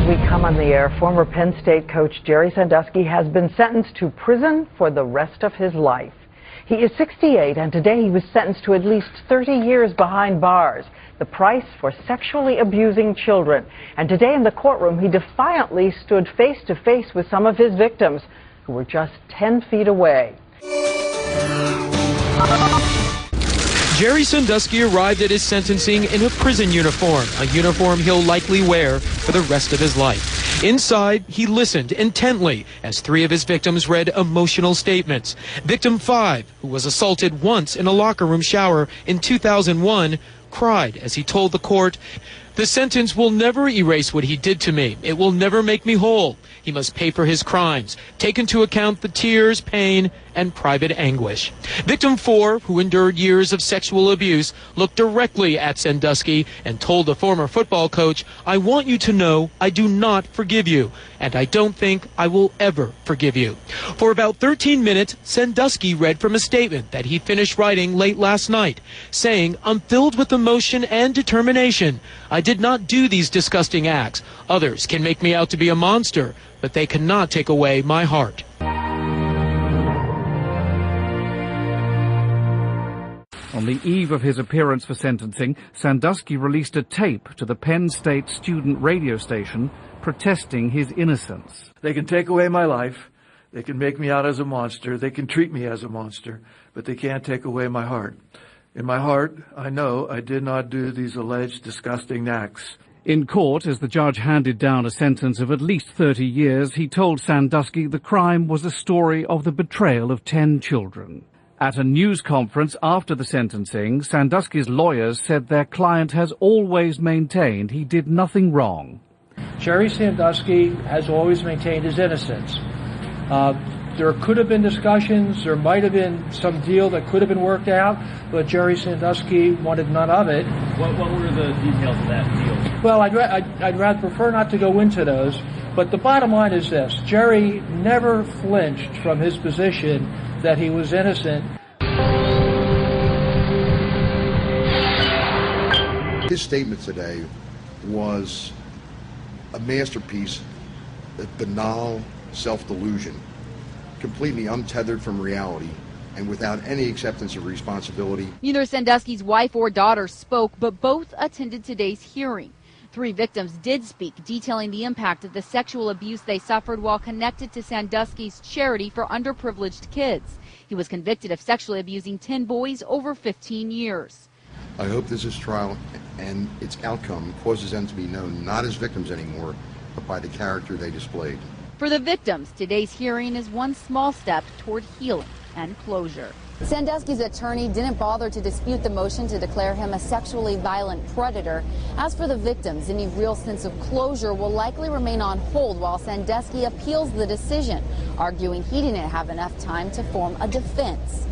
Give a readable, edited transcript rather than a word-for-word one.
As we come on the air, former Penn State coach Jerry Sandusky has been sentenced to prison for the rest of his life. He is 68, and today he was sentenced to at least 30 years behind bars, the price for sexually abusing children. And today in the courtroom, he defiantly stood face to face with some of his victims, who were just 10 feet away. Jerry Sandusky arrived at his sentencing in a prison uniform, a uniform he'll likely wear for the rest of his life. Inside, he listened intently as three of his victims read emotional statements. Victim 5, who was assaulted once in a locker room shower in 2001, cried as he told the court, "The sentence will never erase what he did to me. It will never make me whole. He must pay for his crimes, take into account the tears, pain, and private anguish." Victim 4, who endured years of sexual abuse, looked directly at Sandusky and told the former football coach, "I want you to know I do not forgive you, and I don't think I will ever forgive you." For about 13 minutes, Sandusky read from a statement that he finished writing late last night, saying, "I'm filled with emotion and determination. I did not do these disgusting acts. Others can make me out to be a monster, but they cannot take away my heart." On the eve of his appearance for sentencing, Sandusky released a tape to the Penn State student radio station protesting his innocence. "They can take away my life. They can make me out as a monster. They can treat me as a monster, but they can't take away my heart. In my heart, I know I did not do these alleged disgusting acts." In court, as the judge handed down a sentence of at least 30 years, he told Sandusky the crime was a story of the betrayal of 10 children. At a news conference after the sentencing, Sandusky's lawyers said their client has always maintained he did nothing wrong. Jerry Sandusky has always maintained his innocence. There could have been discussions, there might have been some deal that could have been worked out, but Jerry Sandusky wanted none of it. What were the details of that deal? Well, I'd rather prefer not to go into those, but the bottom line is this: Jerry never flinched from his position that he was innocent. His statement today was a masterpiece of banal self-delusion, completely untethered from reality and without any acceptance of responsibility. Neither Sandusky's wife or daughter spoke, but both attended today's hearing. 3 victims did speak, detailing the impact of the sexual abuse they suffered while connected to Sandusky's charity for underprivileged kids. He was convicted of sexually abusing 10 boys over 15 years. I hope this trial and its outcome causes them to be known not as victims anymore, but by the character they displayed. For the victims, today's hearing is one small step toward healing and closure. Sandusky's attorney didn't bother to dispute the motion to declare him a sexually violent predator. As for the victims, any real sense of closure will likely remain on hold while Sandusky appeals the decision, arguing he didn't have enough time to form a defense.